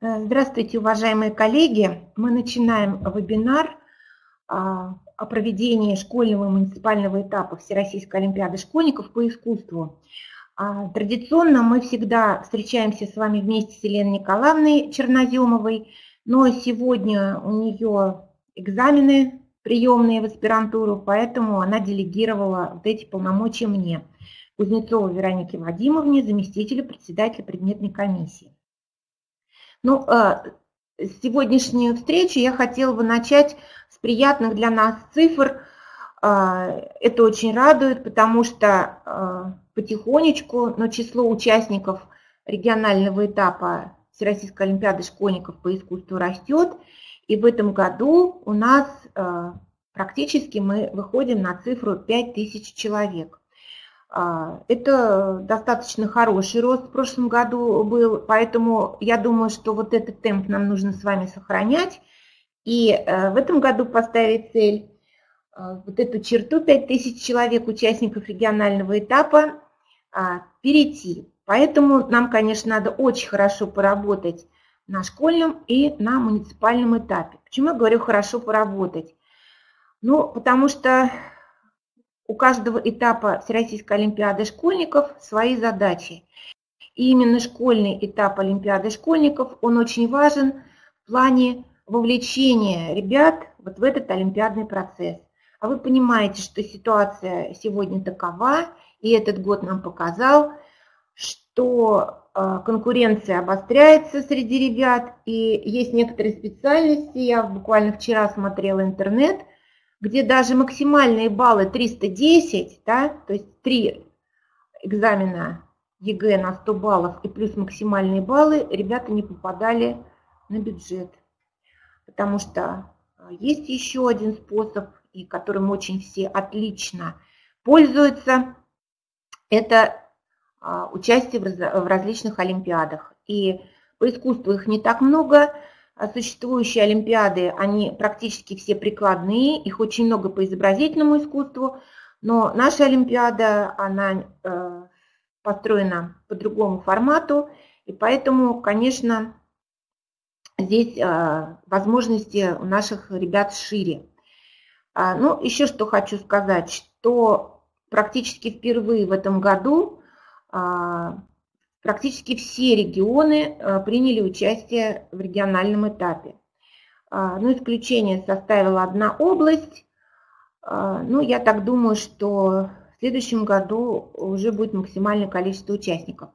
Здравствуйте, уважаемые коллеги! Мы начинаем вебинар о проведении школьного и муниципального этапа Всероссийской олимпиады школьников по искусству. Традиционно мы всегда встречаемся с вами вместе с Еленой Николаевной Черноземовой, но сегодня у нее экзамены приемные в аспирантуру, поэтому она делегировала вот эти полномочия мне, Кузнецовой Веронике Вадимовне, заместителю председателя предметной комиссии. Сегодняшнюю встречу я хотела бы начать с приятных для нас цифр. Это очень радует, потому что потихонечку, но число участников регионального этапа Всероссийской олимпиады школьников по искусству растет. И в этом году у нас практически мы выходим на цифру 5000 человек. Это достаточно хороший рост в прошлом году был, поэтому я думаю, что вот этот темп нам нужно с вами сохранять. И в этом году поставить цель вот эту черту 5000 человек, участников регионального этапа, перейти. Поэтому нам, конечно, надо очень хорошо поработать на школьном и на муниципальном этапе. Почему я говорю хорошо поработать? Потому что у каждого этапа Всероссийской олимпиады школьников свои задачи. И именно школьный этап олимпиады школьников, он очень важен в плане вовлечения ребят вот в этот олимпиадный процесс. А вы понимаете, что ситуация сегодня такова, и этот год нам показал, что конкуренция обостряется среди ребят, и есть некоторые специальности, я буквально вчера смотрела интернет, где даже максимальные баллы 310, да, то есть 3 экзамена ЕГЭ на 100 баллов и плюс максимальные баллы, ребята не попадали на бюджет. Потому что есть еще один способ, и которым очень все отлично пользуются, это участие в различных олимпиадах. И по искусству их не так много. Существующие олимпиады, они практически все прикладные, их очень много по изобразительному искусству, но наша олимпиада, она построена по другому формату, и поэтому, конечно, здесь возможности у наших ребят шире. Еще что хочу сказать, что практически впервые в этом году практически все регионы приняли участие в региональном этапе. Исключение составила одна область. Я так думаю, что в следующем году уже будет максимальное количество участников.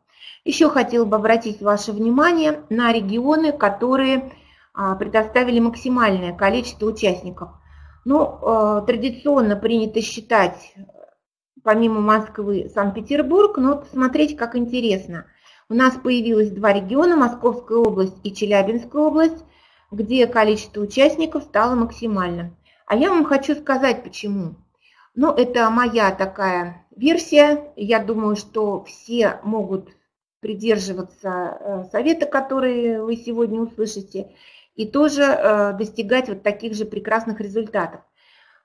Еще хотела бы обратить ваше внимание на регионы, которые предоставили максимальное количество участников. Традиционно принято считать, помимо Москвы, Санкт-Петербург, но посмотрите, как интересно. У нас появилось два региона, Московская область и Челябинская область, где количество участников стало максимальным. А я вам хочу сказать, почему. Это моя такая версия. Я думаю, что все могут придерживаться совета, который вы сегодня услышите, и тоже достигать вот таких же прекрасных результатов.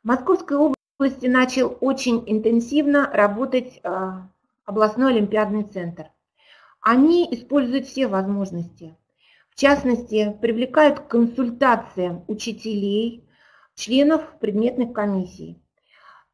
В Московской области начал очень интенсивно работать областной олимпиадный центр. Они используют все возможности. В частности, привлекают к консультациям учителей, членов предметных комиссий.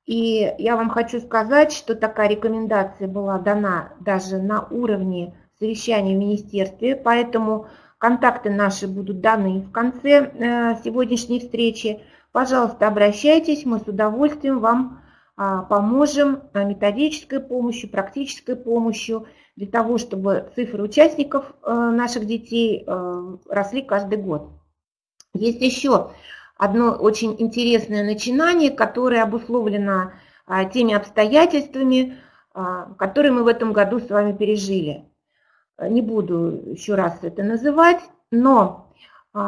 И я вам хочу сказать, что такая рекомендация была дана даже на уровне совещания в министерстве, поэтому контакты наши будут даны в конце сегодняшней встречи. Пожалуйста, обращайтесь, мы с удовольствием вам поможем методической помощью, практической помощью, для того, чтобы цифры участников наших детей росли каждый год. Есть еще одно очень интересное начинание, которое обусловлено теми обстоятельствами, которые мы в этом году с вами пережили. Не буду еще раз это называть, но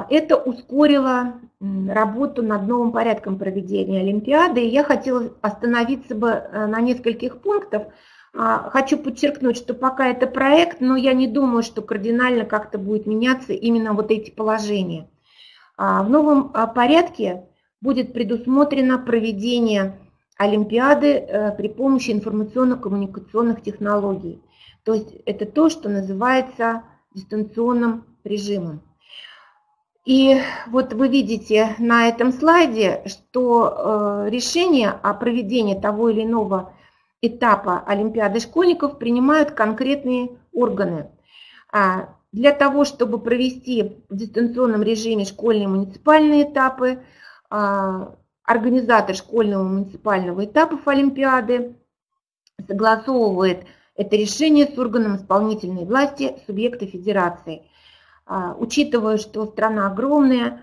это ускорило работу над новым порядком проведения Олимпиады. И я хотела остановиться бы на нескольких пунктах. Хочу подчеркнуть, что пока это проект, но я не думаю, что кардинально как-то будет меняться именно вот эти положения. В новом порядке будет предусмотрено проведение Олимпиады при помощи информационно-коммуникационных технологий. То есть это то, что называется дистанционным режимом. И вот вы видите на этом слайде, что решение о проведении того или иного этапа Олимпиады школьников принимают конкретные органы. Для того, чтобы провести в дистанционном режиме школьные муниципальные этапы, организатор школьного муниципального этапов Олимпиады согласовывает это решение с органом исполнительной власти субъекта федерации. Учитывая, что страна огромная,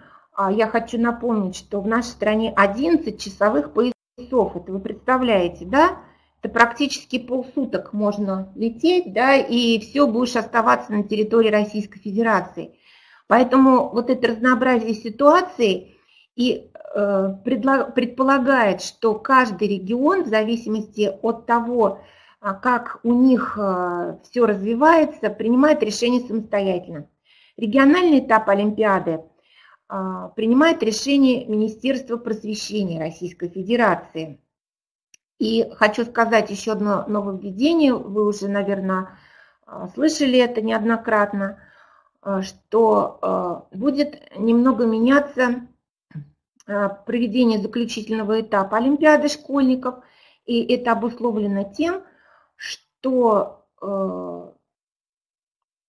я хочу напомнить, что в нашей стране 11 часовых поясов. Это вы представляете, да? Это практически полсуток можно лететь, да, и все будешь оставаться на территории Российской Федерации. Поэтому вот это разнообразие ситуаций и предполагает, что каждый регион, в зависимости от того, как у них все развивается, принимает решение самостоятельно. Региональный этап Олимпиады принимает решение Министерства просвещения Российской Федерации. И хочу сказать еще одно нововведение, вы уже, наверное, слышали это неоднократно, что будет немного меняться проведение заключительного этапа Олимпиады школьников, и это обусловлено тем, что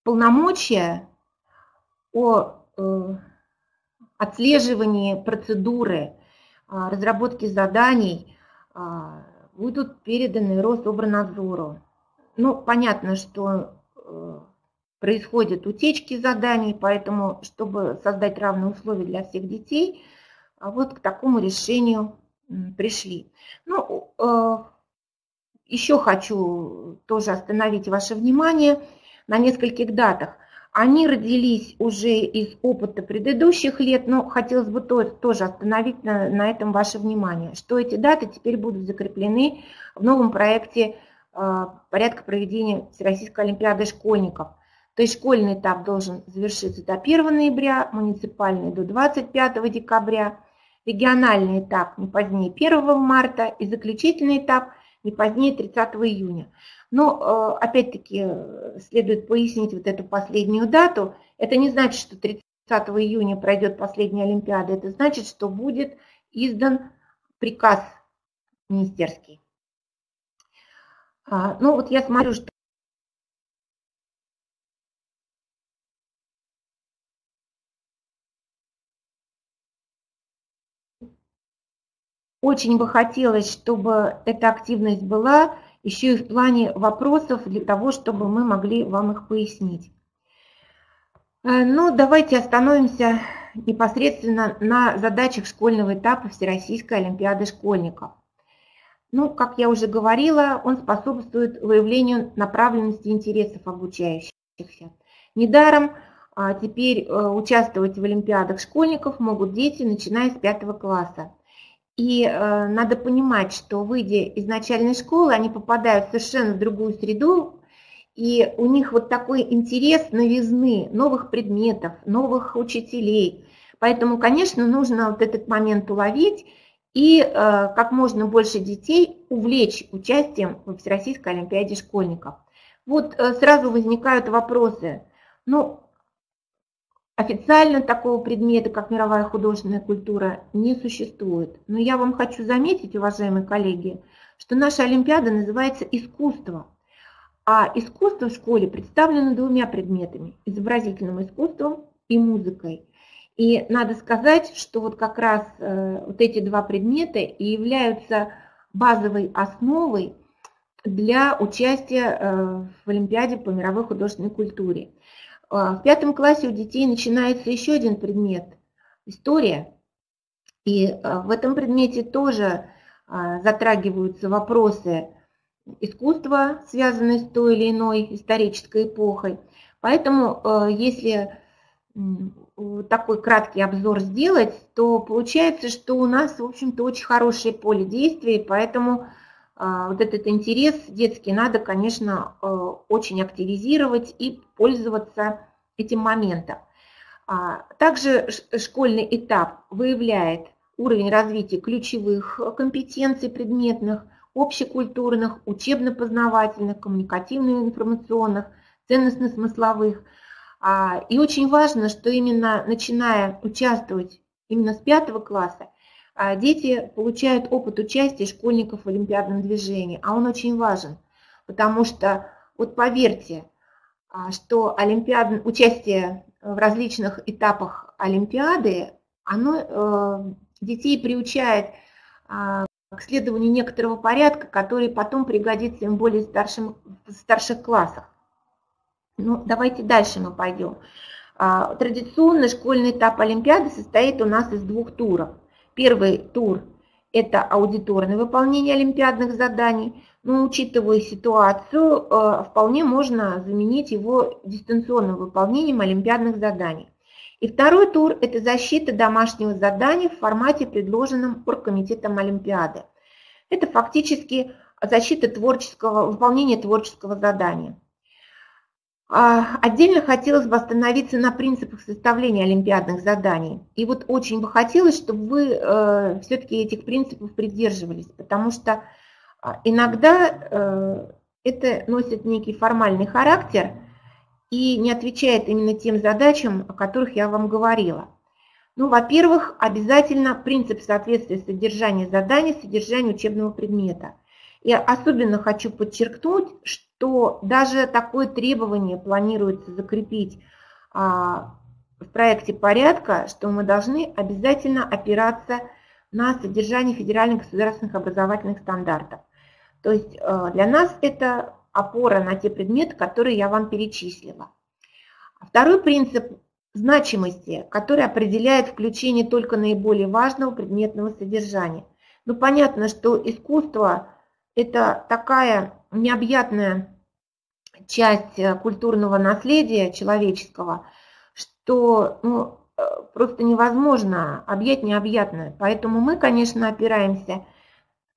полномочия о отслеживании процедуры, разработки заданий будут переданы Рособорнадзору. Ну, понятно, что происходят утечки заданий, поэтому, чтобы создать равные условия для всех детей, вот к такому решению пришли. Ну, еще хочу тоже остановить ваше внимание на нескольких датах. Они родились уже из опыта предыдущих лет, но хотелось бы тоже остановить на этом ваше внимание, что эти даты теперь будут закреплены в новом проекте порядка проведения Всероссийской Олимпиады школьников. То есть школьный этап должен завершиться до 1 ноября, муниципальный до 25 декабря, региональный этап не позднее 1 марта и заключительный этап не позднее 30 июня. Но, опять-таки, следует пояснить вот эту последнюю дату. Это не значит, что 30 июня пройдет последняя Олимпиада. Это значит, что будет издан приказ министерский. Ну, вот я смотрю, что очень бы хотелось, чтобы эта активность была еще и в плане вопросов, для того, чтобы мы могли вам их пояснить. Ну, давайте остановимся непосредственно на задачах школьного этапа Всероссийской Олимпиады школьников. Ну, как я уже говорила, он способствует выявлению направленности интересов обучающихся. Недаром теперь участвовать в Олимпиадах школьников могут дети, начиная с 5 класса. И надо понимать, что, выйдя из начальной школы, они попадают совершенно в другую среду, и у них вот такой интерес новизны, новых предметов, новых учителей. Поэтому, конечно, нужно вот этот момент уловить и как можно больше детей увлечь участием во Всероссийской Олимпиаде школьников. Вот сразу возникают вопросы. Ну, официально такого предмета, как мировая художественная культура, не существует. Но я вам хочу заметить, уважаемые коллеги, что наша Олимпиада называется «Искусство». А искусство в школе представлено двумя предметами – изобразительным искусством и музыкой. И надо сказать, что вот как раз вот эти два предмета и являются базовой основой для участия в Олимпиаде по мировой художественной культуре. В 5 классе у детей начинается еще один предмет – история. И в этом предмете тоже затрагиваются вопросы искусства, связанные с той или иной исторической эпохой. Поэтому, если такой краткий обзор сделать, то получается, что у нас, в общем-то, очень хорошее поле действия, поэтому вот этот интерес детский надо, конечно, очень активизировать и пользоваться этим моментом. Также школьный этап выявляет уровень развития ключевых компетенций предметных, общекультурных, учебно-познавательных, коммуникативно-информационных, ценностно-смысловых. И очень важно, что именно начиная участвовать именно с 5 класса, дети получают опыт участия школьников в олимпиадном движении, а он очень важен, потому что, вот поверьте, что участие в различных этапах олимпиады, оно детей приучает к следованию некоторого порядка, который потом пригодится им в более старших классах. Ну, давайте дальше мы пойдем. Традиционно школьный этап олимпиады состоит у нас из 2 туров. Первый тур – это аудиторное выполнение олимпиадных заданий, но учитывая ситуацию, вполне можно заменить его дистанционным выполнением олимпиадных заданий. И второй тур – это защита домашнего задания в формате, предложенном оргкомитетом олимпиады. Это фактически защита выполнения творческого задания. Отдельно хотелось бы остановиться на принципах составления олимпиадных заданий. И вот очень бы хотелось, чтобы вы все-таки этих принципов придерживались, потому что иногда это носит некий формальный характер и не отвечает именно тем задачам, о которых я вам говорила. Ну, во-первых, обязательно принцип соответствия содержания задания содержанию учебного предмета. Я особенно хочу подчеркнуть, что даже такое требование планируется закрепить в проекте порядка, что мы должны обязательно опираться на содержание федеральных государственных образовательных стандартов. То есть для нас это опора на те предметы, которые я вам перечислила. Второй принцип значимости, который определяет включение только наиболее важного предметного содержания. Ну, понятно, что искусство – это такая необъятная часть культурного наследия человеческого, что просто невозможно объять необъятное. Поэтому мы, конечно, опираемся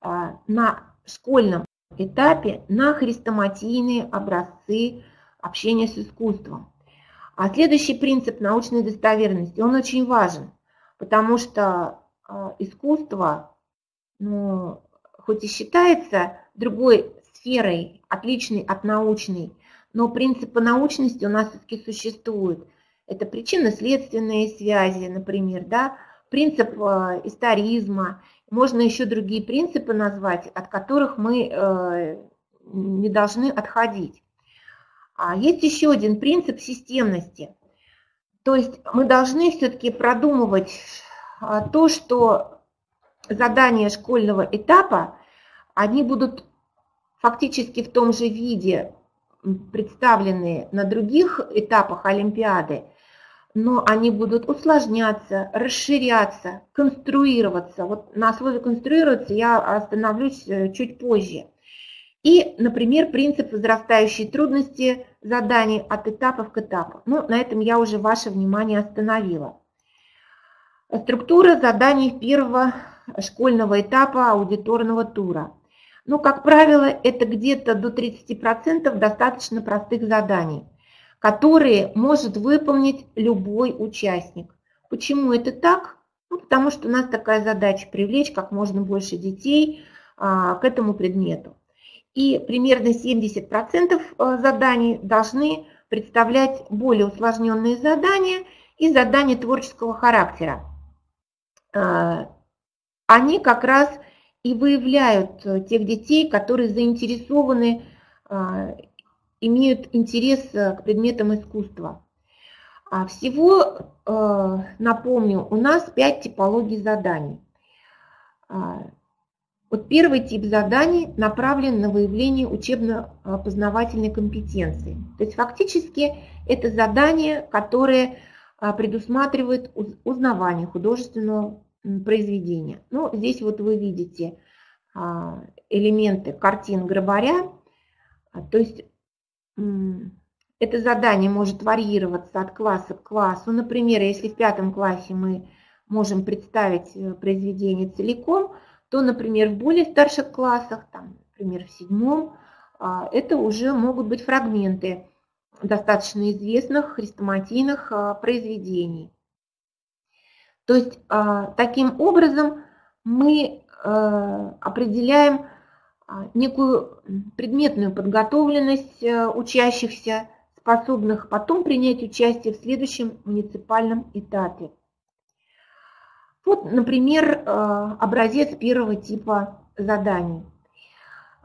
на школьном этапе на хрестоматийные образцы общения с искусством. А следующий принцип научной достоверности, он очень важен, потому что искусство, хоть и считается другой сферой, отличной от научной, но принципы научности у нас все-таки существуют. Это причинно-следственные связи, например, да, принцип историзма. Можно еще другие принципы назвать, от которых мы не должны отходить. Есть еще один принцип системности. То есть мы должны все-таки продумывать то, что задания школьного этапа, они будут фактически в том же виде представлены на других этапах олимпиады, но они будут усложняться, расширяться, конструироваться. Вот на слове «конструироваться» я остановлюсь чуть позже. И, например, принцип возрастающей трудности заданий от этапа к этапу. Ну, на этом я уже ваше внимание остановила. Структура заданий первого школьного этапа аудиторного тура. Ну, как правило, это где-то до 30% достаточно простых заданий, которые может выполнить любой участник. Почему это так? Ну, потому что у нас такая задача – привлечь как можно больше детей к этому предмету. И примерно 70% заданий должны представлять более усложненные задания и задания творческого характера. Они как раз и выявляют тех детей, которые заинтересованы, имеют интерес к предметам искусства. Всего, напомню, у нас 5 типологий заданий. Вот первый тип заданий направлен на выявление учебно-познавательной компетенции. То есть фактически это задания, которые предусматривают узнавание художественного произведения. Ну, здесь вот вы видите элементы картин Грабаря. То есть это задание может варьироваться от класса к классу. Например, если в 5 классе мы можем представить произведение целиком, то, например, в более старших классах, там, например, в 7, это уже могут быть фрагменты достаточно известных хрестоматийных произведений. То есть таким образом мы определяем некую предметную подготовленность учащихся способных потом принять участие в следующем муниципальном этапе. Вот, например, образец первого типа заданий.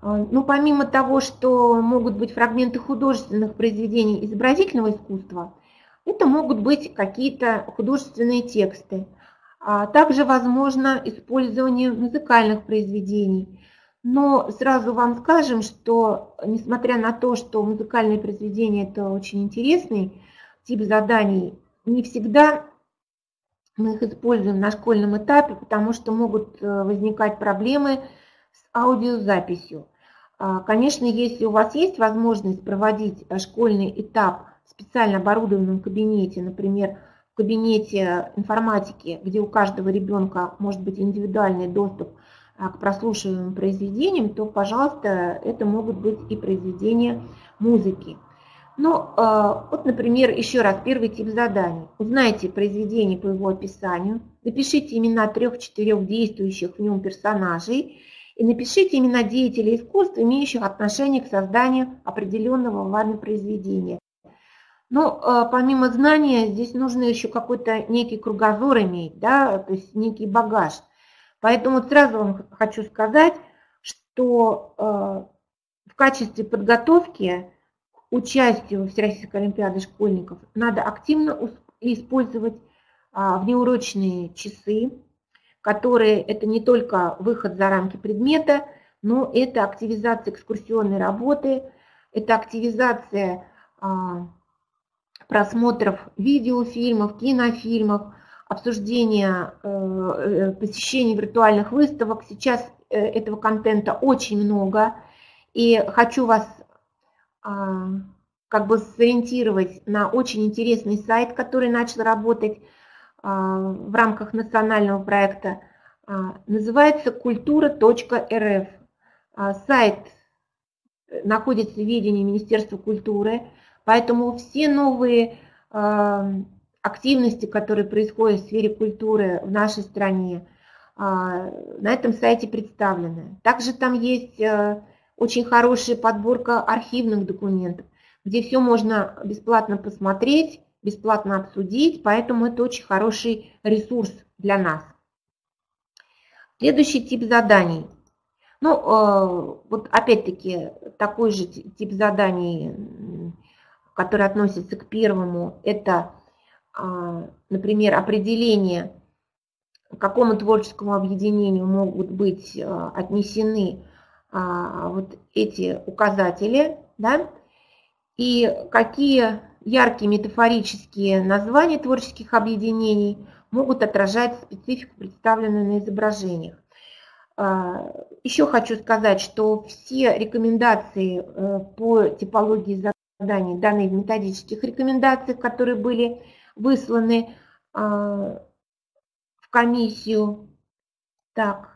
Ну, помимо того, что могут быть фрагменты художественных произведений изобразительного искусства, это могут быть какие-то художественные тексты. Также возможно использование музыкальных произведений. Но сразу вам скажем, что несмотря на то, что музыкальные произведения – это очень интересный тип заданий, не всегда мы их используем на школьном этапе, потому что могут возникать проблемы с аудиозаписью. Конечно, если у вас есть возможность проводить школьный этап в специально оборудованном кабинете, например, в кабинете информатики, где у каждого ребенка может быть индивидуальный доступ к прослушиваемым произведениям, то, пожалуйста, это могут быть и произведения музыки. Ну, вот, например, еще раз, первый тип заданий. Узнайте произведение по его описанию, напишите имена 3-4 действующих в нем персонажей и напишите имена деятелей искусства, имеющих отношение к созданию определенного вами произведения. Но помимо знания, здесь нужно еще какой-то некий кругозор иметь, да, то есть некий багаж. Поэтому сразу вам хочу сказать, что в качестве подготовки к участию в Всероссийской олимпиаде школьников надо активно использовать внеурочные часы, которые это не только выход за рамки предмета, но это активизация экскурсионной работы, это активизация просмотров видеофильмов, кинофильмов, обсуждение, посещение виртуальных выставок. Сейчас этого контента очень много. И хочу вас как бы сориентировать на очень интересный сайт, который начал работать в рамках национального проекта. Называется kultura.rf. Сайт находится в ведении Министерства культуры, поэтому все новые активности, которые происходят в сфере культуры в нашей стране, на этом сайте представлены. Также там есть очень хорошая подборка архивных документов, где все можно бесплатно посмотреть, бесплатно обсудить, поэтому это очень хороший ресурс для нас. Следующий тип заданий. Ну, вот опять-таки такой же тип заданий, который относится к первому, это, например, определение, к какому творческому объединению могут быть отнесены вот эти указатели, да, и какие яркие метафорические названия творческих объединений могут отражать специфику, представленную на изображениях. Еще хочу сказать, что все рекомендации по типологии заданий, данные в методических рекомендациях, которые были высланы в комиссию. Так.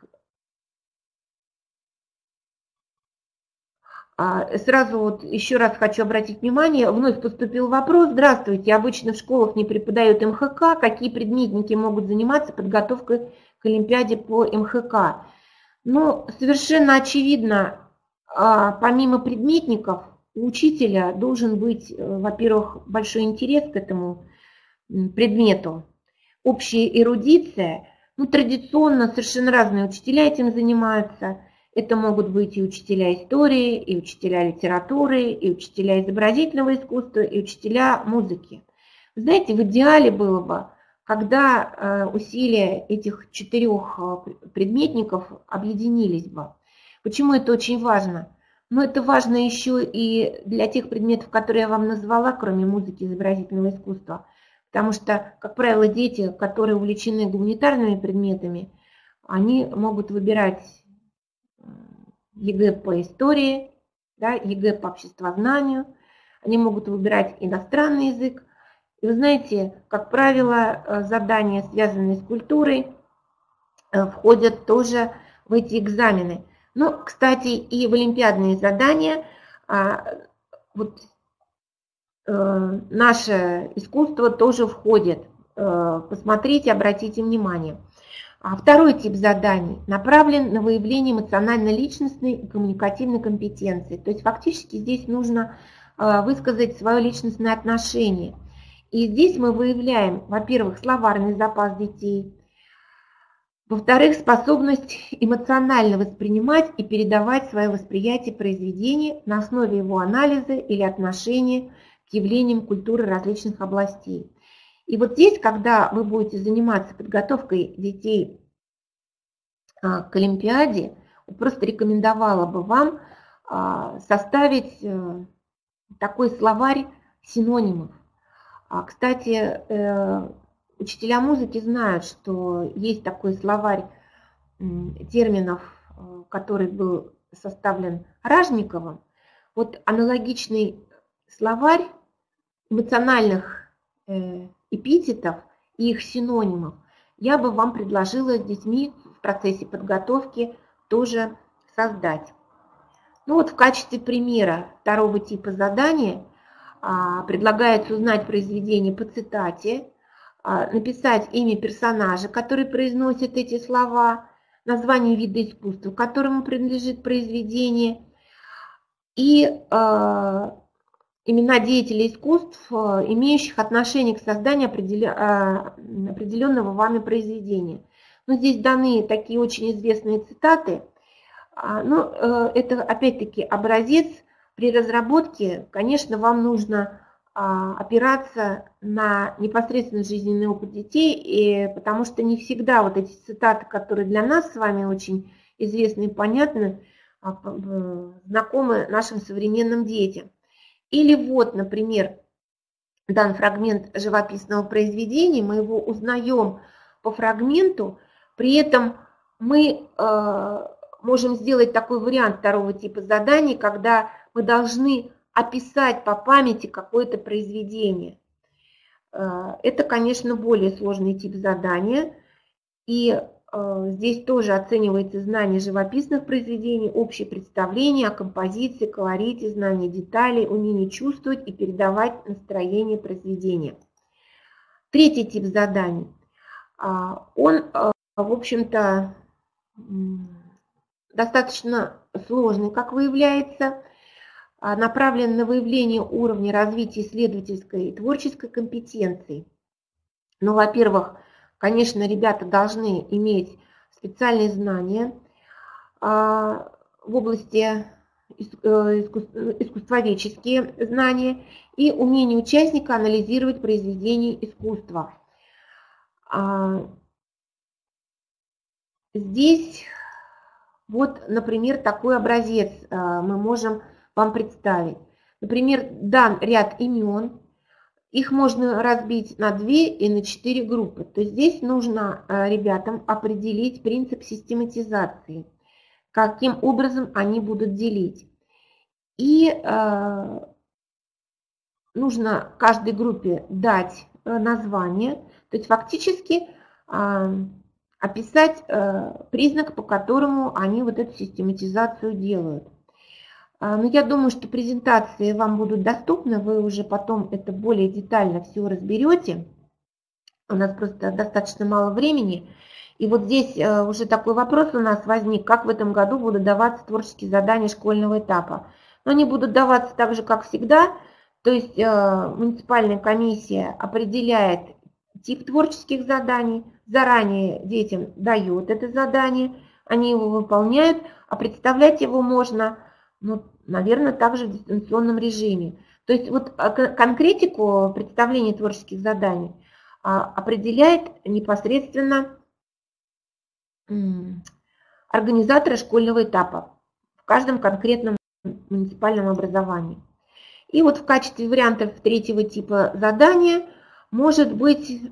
Сразу вот еще раз хочу обратить внимание, вновь поступил вопрос. Здравствуйте, обычно в школах не преподают МХК. Какие предметники могут заниматься подготовкой к Олимпиаде по МХК? Ну, совершенно очевидно, помимо предметников, у учителя должен быть, во-первых, большой интерес к этому предмету, общая эрудиция. Ну, традиционно совершенно разные учителя этим занимаются. Это могут быть и учителя истории, и учителя литературы, и учителя изобразительного искусства, и учителя музыки. Знаете, в идеале было бы, когда усилия этих 4 предметников объединились бы. Почему это очень важно? Ну, это важно еще и для тех предметов, которые я вам назвала, кроме музыки и изобразительного искусства. Потому что, как правило, дети, которые увлечены гуманитарными предметами, они могут выбирать ЕГЭ по истории, да, ЕГЭ по обществознанию, они могут выбирать иностранный язык. И вы знаете, как правило, задания, связанные с культурой, входят тоже в эти экзамены. Ну, кстати, и в олимпиадные задания вот, наше искусство тоже входит. Посмотрите, обратите внимание. Второй тип заданий направлен на выявление эмоционально-личностной и коммуникативной компетенции. То есть фактически здесь нужно высказать свое личностное отношение. И здесь мы выявляем, во-первых, словарный запас детей, во-вторых, способность эмоционально воспринимать и передавать свое восприятие произведения на основе его анализа или отношения к явлениям культуры различных областей. И вот здесь, когда вы будете заниматься подготовкой детей к Олимпиаде, просто рекомендовала бы вам составить такой словарь синонимов. Кстати, учителя музыки знают, что есть такой словарь терминов, который был составлен Ражниковым. Вот аналогичный словарь эмоциональных эпитетов и их синонимов я бы вам предложила с детьми в процессе подготовки тоже создать. Ну вот в качестве примера второго типа задания предлагается узнать произведение по цитате, написать имя персонажа, который произносит эти слова, название вида искусства, которому принадлежит произведение, и имена деятелей искусств, имеющих отношение к созданию определенного вами произведения. Но здесь даны такие очень известные цитаты. Но это опять-таки образец. При разработке, конечно, вам нужно опираться на непосредственно жизненный опыт детей, потому что не всегда вот эти цитаты, которые для нас с вами очень известны и понятны, знакомы нашим современным детям. Или вот, например, дан фрагмент живописного произведения, мы его узнаем по фрагменту, при этом мы можем сделать такой вариант второго типа заданий, когда мы должны описать по памяти какое-то произведение. Это, конечно, более сложный тип задания, и здесь тоже оценивается знание живописных произведений, общее представление о композиции, колорите, знание деталей, умение чувствовать и передавать настроение произведения. Третий тип заданий, он, в общем-то, достаточно сложный, как выявляется, направлен на выявление уровня развития исследовательской и творческой компетенции. Ну, во-первых, конечно, ребята должны иметь специальные знания в области искусствоведческие знания и умение участника анализировать произведения искусства. Здесь вот, например, такой образец мы можем вам представить. Например, дан ряд имен, их можно разбить на 2 и на 4 группы. То есть здесь нужно ребятам определить принцип систематизации, каким образом они будут делить. И нужно каждой группе дать название, то есть фактически описать признак, по которому они вот эту систематизацию делают. Но я думаю, что презентации вам будут доступны, вы уже потом это более детально все разберете. У нас просто достаточно мало времени. И вот здесь уже такой вопрос у нас возник, как в этом году будут даваться творческие задания школьного этапа. Но они будут даваться так же, как всегда. То есть муниципальная комиссия определяет тип творческих заданий, заранее детям дает это задание, они его выполняют, а представлять его можно, ну, наверное, также в дистанционном режиме. То есть вот конкретику представления творческих заданий определяет непосредственно организаторы школьного этапа в каждом конкретном муниципальном образовании. И вот в качестве вариантов третьего типа задания может быть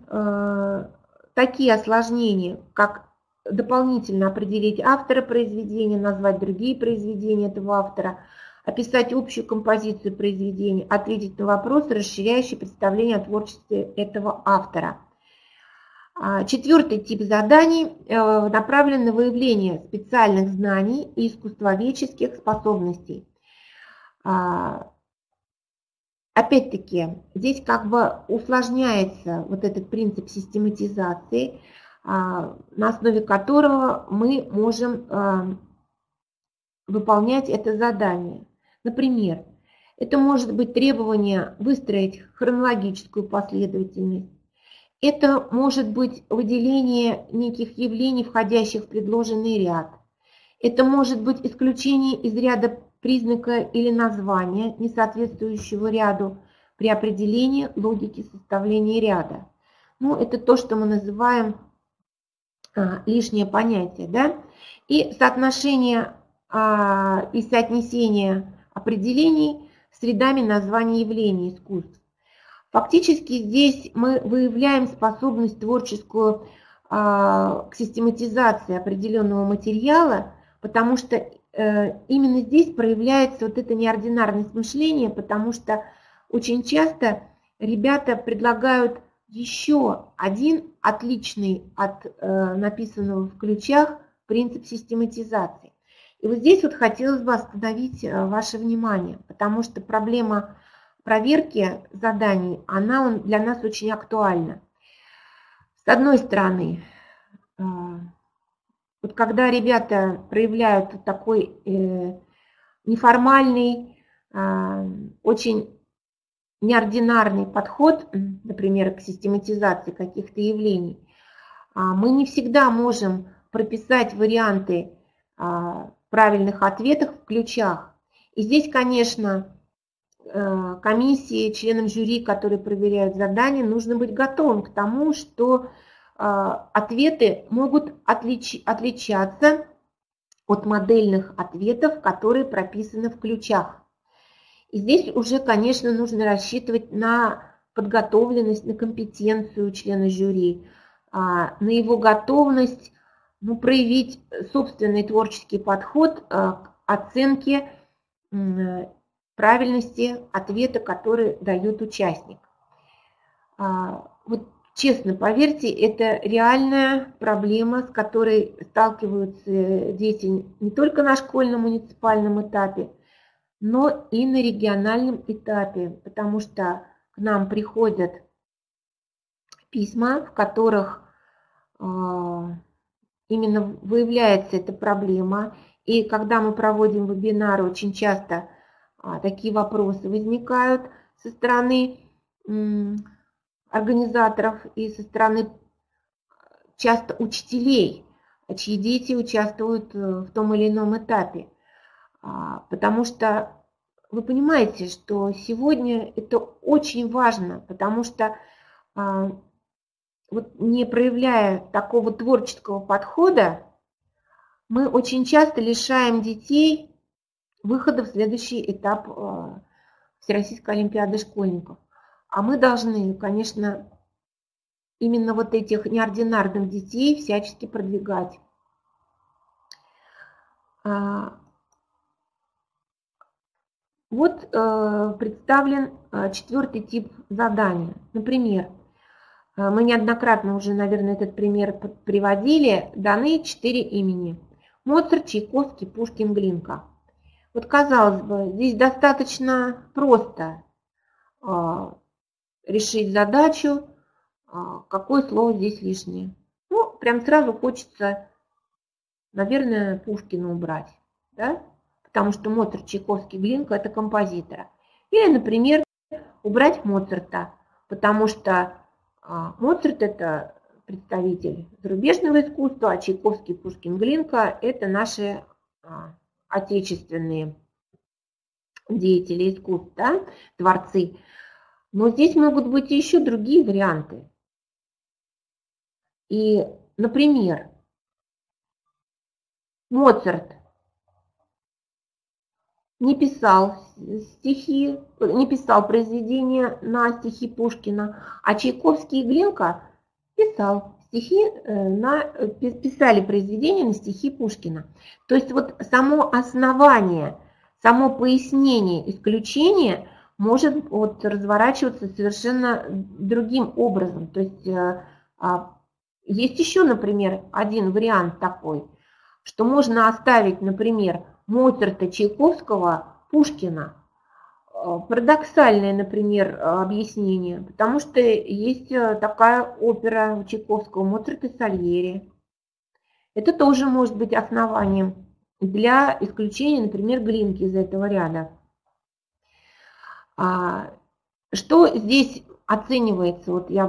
такие осложнения, как дополнительно определить автора произведения, назвать другие произведения этого автора, описать общую композицию произведения, ответить на вопросы, расширяющие представление о творчестве этого автора. Четвертый тип заданий направлен на выявление специальных знаний и искусствоведческих способностей. Опять-таки, здесь как бы усложняется вот этот принцип систематизации, на основе которого мы можем выполнять это задание. Например, Это может быть требование выстроить хронологическую последовательность. Это может быть выделение неких явлений, входящих в предложенный ряд. Это может быть исключение из ряда признака или названия, не соответствующего ряду, при определении логики составления ряда. Ну, это то, что мы называем лишнее понятие. Да? И соотношение и соотнесение определений с рядами названий явлений искусств. Фактически здесь мы выявляем способность творческую к систематизации определенного материала, потому что именно здесь проявляется вот это неординарность мышления, потому что очень часто ребята предлагают еще один отличный от написанного в ключах принцип систематизации. И вот здесь вот хотелось бы остановить ваше внимание, потому что проблема проверки заданий, она для нас очень актуальна. С одной стороны, вот когда ребята проявляют такой неформальный, очень неординарный подход, например, к систематизации каких-то явлений, мы не всегда можем прописать варианты правильных ответов в ключах. И здесь, конечно, комиссии, членам жюри, которые проверяют задания, нужно быть готовым к тому, что ответы могут отличаться от модельных ответов, которые прописаны в ключах. И здесь уже, конечно, нужно рассчитывать на подготовленность, на компетенцию члена жюри, на его готовность проявить собственный творческий подход к оценке правильности ответа, который дает участник. Вот честно, поверьте, это реальная проблема, с которой сталкиваются дети не только на школьном муниципальном этапе, но и на региональном этапе, потому что к нам приходят письма, в которых именно выявляется эта проблема. И когда мы проводим вебинары, очень часто такие вопросы возникают со стороны организаторов и со стороны часто учителей, чьи дети участвуют в том или ином этапе. Потому что вы понимаете, что сегодня это очень важно, потому что вот не проявляя такого творческого подхода, мы очень часто лишаем детей выхода в следующий этап Всероссийской олимпиады школьников. А мы должны, конечно, именно вот этих неординарных детей всячески продвигать. Вот представлен четвертый тип задания. Например, мы неоднократно уже, наверное, этот пример приводили. Даны 4 имени. Моцарт, Чайковский, Пушкин, Глинка. Вот казалось бы, здесь достаточно просто решить задачу, какое слово здесь лишнее. Ну, прям сразу хочется, наверное, Пушкина убрать, да? Потому что Моцарт, Чайковский, Глинка – это композиторы. Или, например, убрать Моцарта, потому что Моцарт – это представитель зарубежного искусства, а Чайковский, Пушкин, Глинка – это наши отечественные деятели искусств, да, творцы. Но здесь могут быть и еще другие варианты. И, например, Моцарт не писал стихи, не писал произведения на стихи Пушкина, а Чайковский и Глинка писал стихи, писали произведения на стихи Пушкина. То есть вот само основание, само пояснение исключения может вот разворачиваться совершенно другим образом. То есть есть еще, например, один вариант такой, что можно оставить, например, Моцарта, Чайковского, Пушкина. Парадоксальное, например, объяснение, потому что есть такая опера у Чайковского «Моцарт и Сальери». Это тоже может быть основанием для исключения, например, Глинки из этого ряда. Что здесь оценивается? Вот я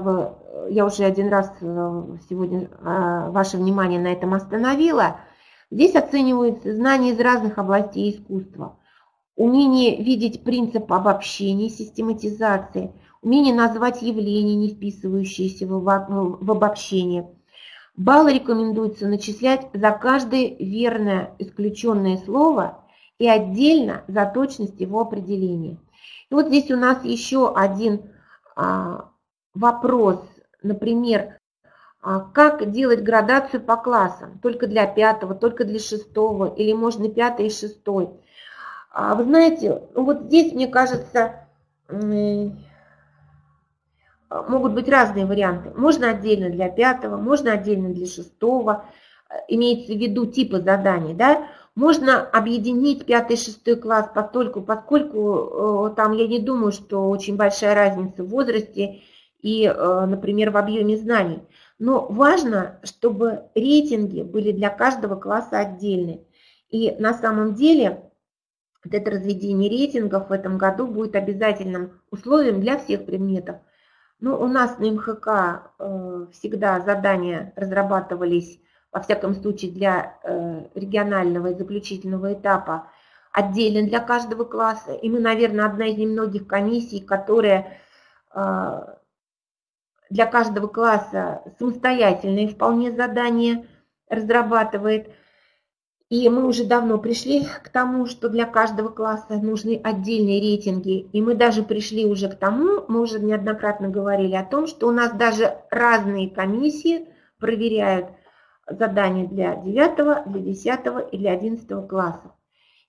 уже один раз сегодня ваше внимание на этом остановила. Здесь оцениваются знания из разных областей искусства. Умение видеть принцип обобщения, систематизации, умение назвать явления, не вписывающиеся в обобщение. Баллы рекомендуется начислять за каждое верное исключенное слово и отдельно за точность его определения. И вот здесь у нас еще один вопрос, например, как делать градацию по классам, только для 5, только для 6, или можно 5 и 6. Вы знаете, вот здесь, мне кажется, могут быть разные варианты. Можно отдельно для 5, можно отдельно для 6, имеется в виду типы заданий, да? Можно объединить 5 и 6 класс, поскольку там я не думаю, что очень большая разница в возрасте и, например, в объеме знаний. Но важно, чтобы рейтинги были для каждого класса отдельные. И на самом деле вот это разведение рейтингов в этом году будет обязательным условием для всех предметов. Но у нас на МХК всегда задания разрабатывались, во всяком случае, для регионального и заключительного этапа отдельно для каждого класса. И мы, наверное, одна из немногих комиссий, которая для каждого класса самостоятельные вполне задания разрабатывает. И мы уже давно пришли к тому, что для каждого класса нужны отдельные рейтинги. И мы даже пришли уже к тому, мы уже неоднократно говорили о том, что у нас даже разные комиссии проверяют задания для 9, для 10 и для 11 класса.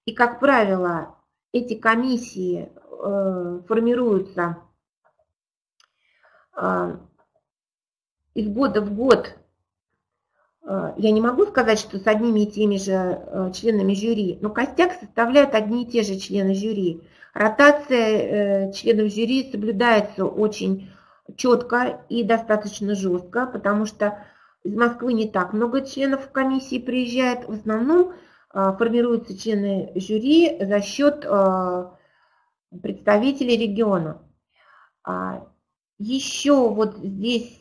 И, как правило, эти комиссии формируются из года в год. Я не могу сказать, что с одними и теми же членами жюри, но костяк составляют одни и те же члены жюри. Ротация членов жюри соблюдается очень четко и достаточно жестко, потому что из Москвы не так много членов комиссии приезжает. В основном формируются члены жюри за счет представителей региона. Еще вот здесь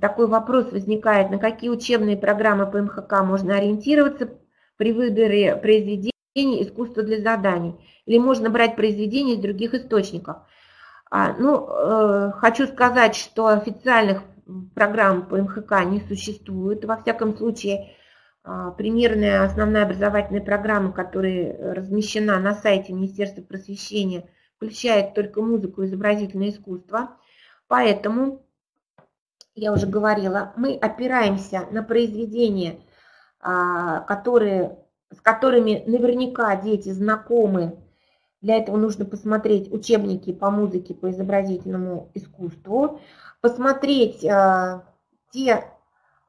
такой вопрос возникает, на какие учебные программы по МХК можно ориентироваться при выборе произведений искусства для заданий, или можно брать произведения из других источников. Хочу сказать, что официальных программ по МХК не существует. Во всяком случае, примерная основная образовательная программа, которая размещена на сайте Министерства просвещения, включает только музыку и изобразительное искусство. Поэтому, я уже говорила, мы опираемся на произведения, с которыми наверняка дети знакомы. Для этого нужно посмотреть учебники по музыке, по изобразительному искусству, посмотреть те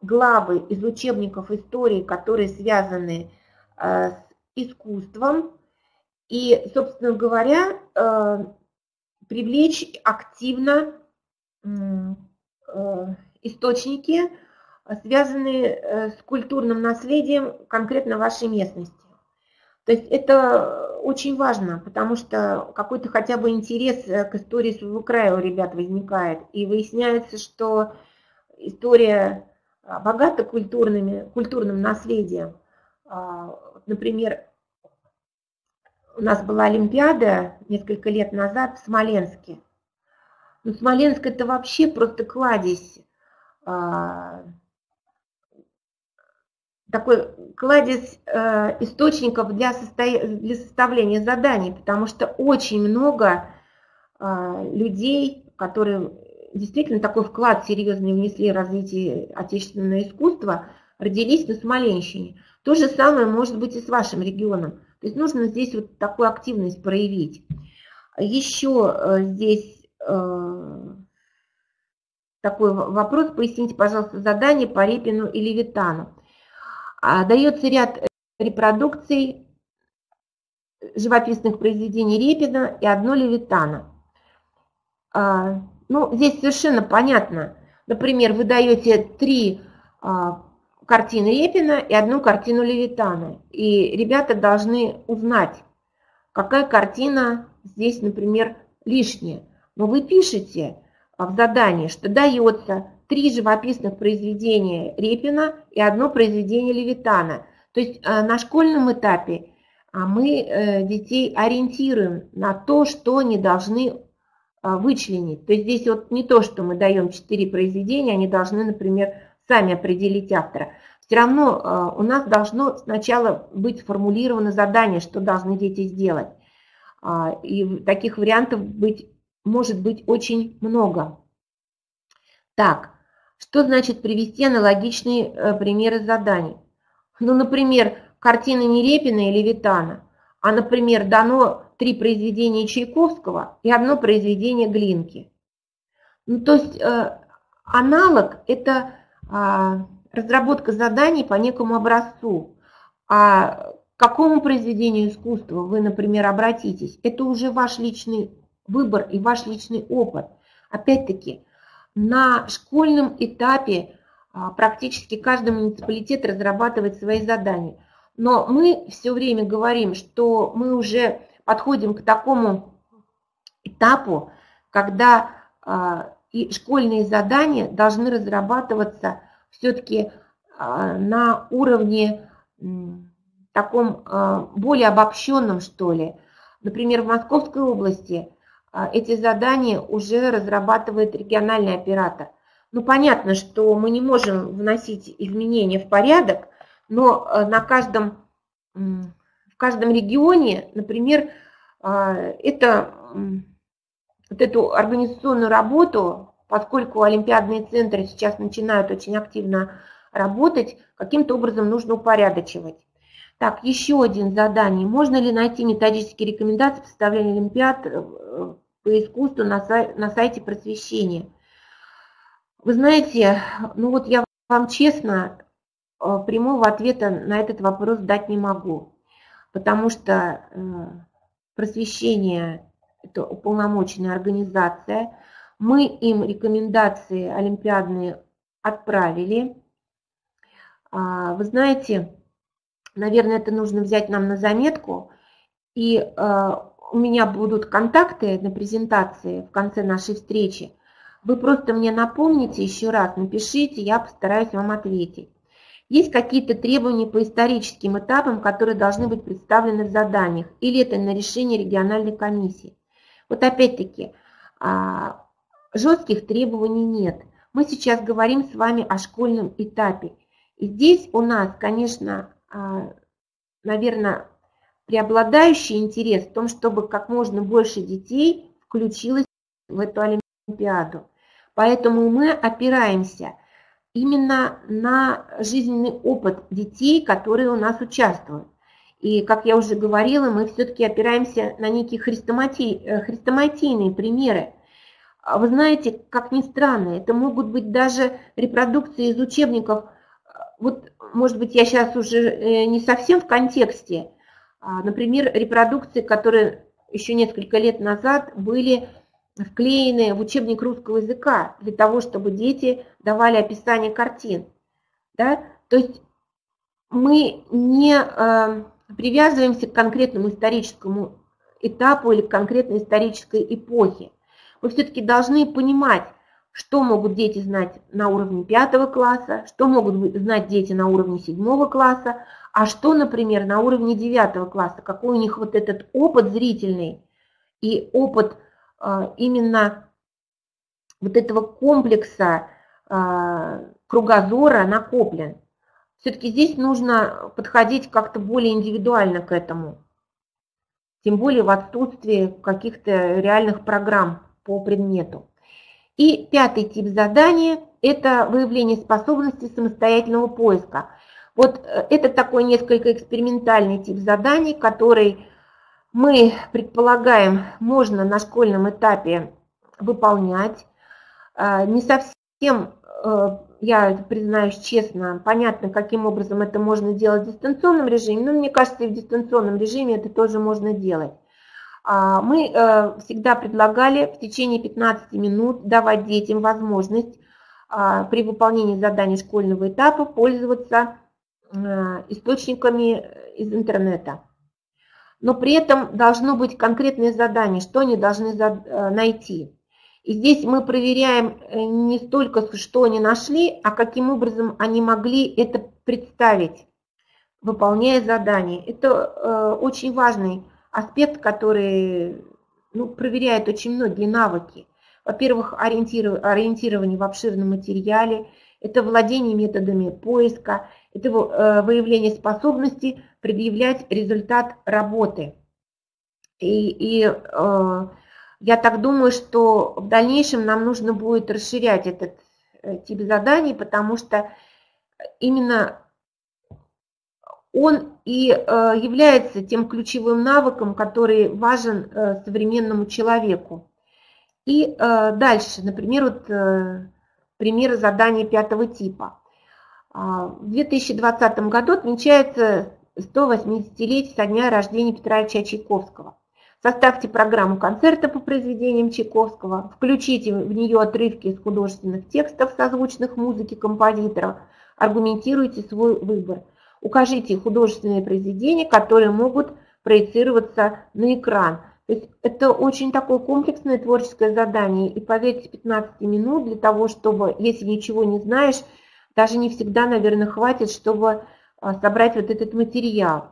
главы из учебников истории, которые связаны с искусством, и, собственно говоря, привлечь активно источники, связанные с культурным наследием конкретно вашей местности. То есть это очень важно, потому что какой-то хотя бы интерес к истории своего края у ребят возникает. И выясняется, что история богата культурным наследием. Например, у нас была Олимпиада несколько лет назад в Смоленске. Но Смоленск – это вообще просто кладезь, такой кладезь источников для составления заданий, потому что очень много людей, которые действительно такой вклад серьезный внесли в развитие отечественного искусства, родились на Смоленщине. То же самое может быть и с вашим регионом. То есть нужно здесь вот такую активность проявить. Еще здесь такой вопрос. Поясните, пожалуйста, задание по Репину и Левитану. Дается ряд репродукций живописных произведений Репина и одно Левитана. Здесь совершенно понятно. Например, вы даете 3 картины Репина и 1 картину Левитана. И ребята должны узнать, какая картина здесь, например, лишнее. Но вы пишете в задании, что дается 3 живописных произведения Репина и 1 произведение Левитана. То есть на школьном этапе мы детей ориентируем на то, что они должны вычленить. То есть здесь вот не то, что мы даем 4 произведения, они должны, например, сами определить автора. Все равно у нас должно сначала быть сформулировано задание, что должны дети сделать. И таких вариантов может быть очень много. Так, что значит привести аналогичные примеры заданий? Ну, например, картины не Репина и Левитана, а, например, дано 3 произведения Чайковского и 1 произведение Глинки. Ну, то есть аналог – это разработка заданий по некому образцу. А к какому произведению искусства вы, например, обратитесь, это уже ваш личный выбор и ваш личный опыт. Опять-таки, на школьном этапе практически каждый муниципалитет разрабатывает свои задания. Но мы все время говорим, что мы уже подходим к такому этапу, когда и школьные задания должны разрабатываться все-таки на уровне таком более обобщенном, что ли. Например, в Московской области эти задания уже разрабатывает региональный оператор. Ну, понятно, что мы не можем вносить изменения в порядок, но в каждом регионе, например, эту организационную работу, поскольку олимпиадные центры сейчас начинают очень активно работать, каким-то образом нужно упорядочивать. Так, еще один задание. Можно ли найти методические рекомендации по составлению олимпиад по искусству на сайте просвещения? Вы знаете, ну вот я вам честно прямого ответа на этот вопрос дать не могу, потому что просвещение – это уполномоченная организация. Мы им рекомендации олимпиадные отправили. Вы знаете, наверное, это нужно взять нам на заметку. И у меня будут контакты на презентации в конце нашей встречи. Вы просто мне напомните еще раз, напишите, я постараюсь вам ответить. Есть какие-то требования по историческим этапам, которые должны быть представлены в заданиях, или это на решение региональной комиссии? Вот опять-таки, жестких требований нет. Мы сейчас говорим с вами о школьном этапе. И здесь у нас, конечно, наверное, преобладающий интерес в том, чтобы как можно больше детей включилось в эту олимпиаду. Поэтому мы опираемся именно на жизненный опыт детей, которые у нас участвуют. И, как я уже говорила, мы все-таки опираемся на некие хрестоматийные примеры. Вы знаете, как ни странно, это могут быть даже репродукции из учебников. Вот, может быть, я сейчас уже не совсем в контексте. Например, репродукции, которые еще несколько лет назад были вклеены в учебник русского языка для того, чтобы дети давали описание картин. Да? То есть мы не привязываемся к конкретному историческому этапу или к конкретной исторической эпохе. Мы все-таки должны понимать, что могут дети знать на уровне 5 класса, что могут знать дети на уровне 7 класса, а что, например, на уровне 9 класса, какой у них вот этот опыт зрительный и опыт именно вот этого комплекса кругозора накоплен. Все-таки здесь нужно подходить как-то более индивидуально к этому, тем более в отсутствии каких-то реальных программ по предмету. И 5-й тип задания – это выявление способностей самостоятельного поиска. Вот это такой несколько экспериментальный тип заданий, который мы предполагаем, можно на школьном этапе выполнять. Не совсем, я признаюсь честно, понятно, каким образом это можно делать в дистанционном режиме, но мне кажется, и в дистанционном режиме это тоже можно делать. Мы всегда предлагали в течение 15 минут давать детям возможность при выполнении заданий школьного этапа пользоваться источниками из интернета. но при этом должно быть конкретное задание, что они должны найти. И здесь мы проверяем не столько, что они нашли, а каким образом они могли это представить, выполняя задание. Это очень важный аспект, который проверяет очень многие навыки. Во-первых, ориентирование в обширном материале, это владение методами поиска, это выявление способности предъявлять результат работы. И я так думаю, что в дальнейшем нам нужно будет расширять этот тип заданий, потому что именно он и является тем ключевым навыком, который важен современному человеку. И дальше, например, пример задания 5-го типа. В 2020 году отмечается 180-летие со дня рождения Петра Ильича Чайковского. Составьте программу концерта по произведениям Чайковского, включите в нее отрывки из художественных текстов, созвучных музыке композиторов, аргументируйте свой выбор. Укажите художественные произведения, которые могут проецироваться на экран. То есть это очень такое комплексное творческое задание. И поверьте, 15 минут для того, чтобы, если ничего не знаешь, даже не всегда, наверное, хватит, чтобы собрать вот этот материал.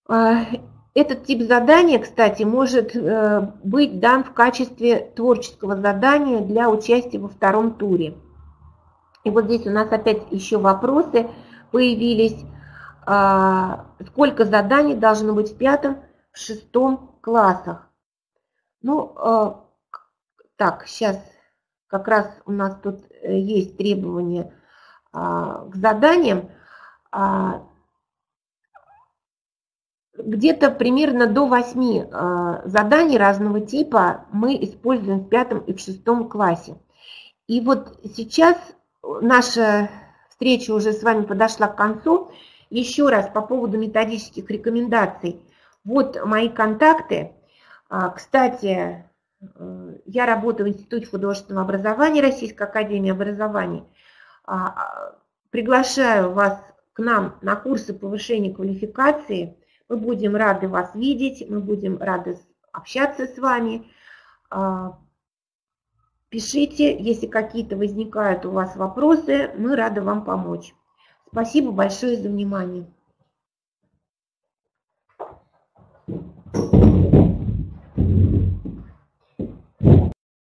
Этот тип задания, кстати, может быть дан в качестве творческого задания для участия во 2-м туре. И вот здесь у нас опять еще вопросы появились. Сколько заданий должно быть в 5-м, в 6-м классах? Так, сейчас как раз у нас тут есть требования к заданиям. Где-то примерно до 8 заданий разного типа мы используем в 5-м и в 6-м классе. И вот сейчас наша встреча уже с вами подошла к концу. Еще раз по поводу методических рекомендаций. Вот мои контакты. Кстати, я работаю в Институте художественного образования Российской академии образования. Приглашаю вас к нам на курсы повышения квалификации. Мы будем рады вас видеть, мы будем рады общаться с вами. Пишите, если какие-то возникают у вас вопросы, мы рады вам помочь. Спасибо большое за внимание.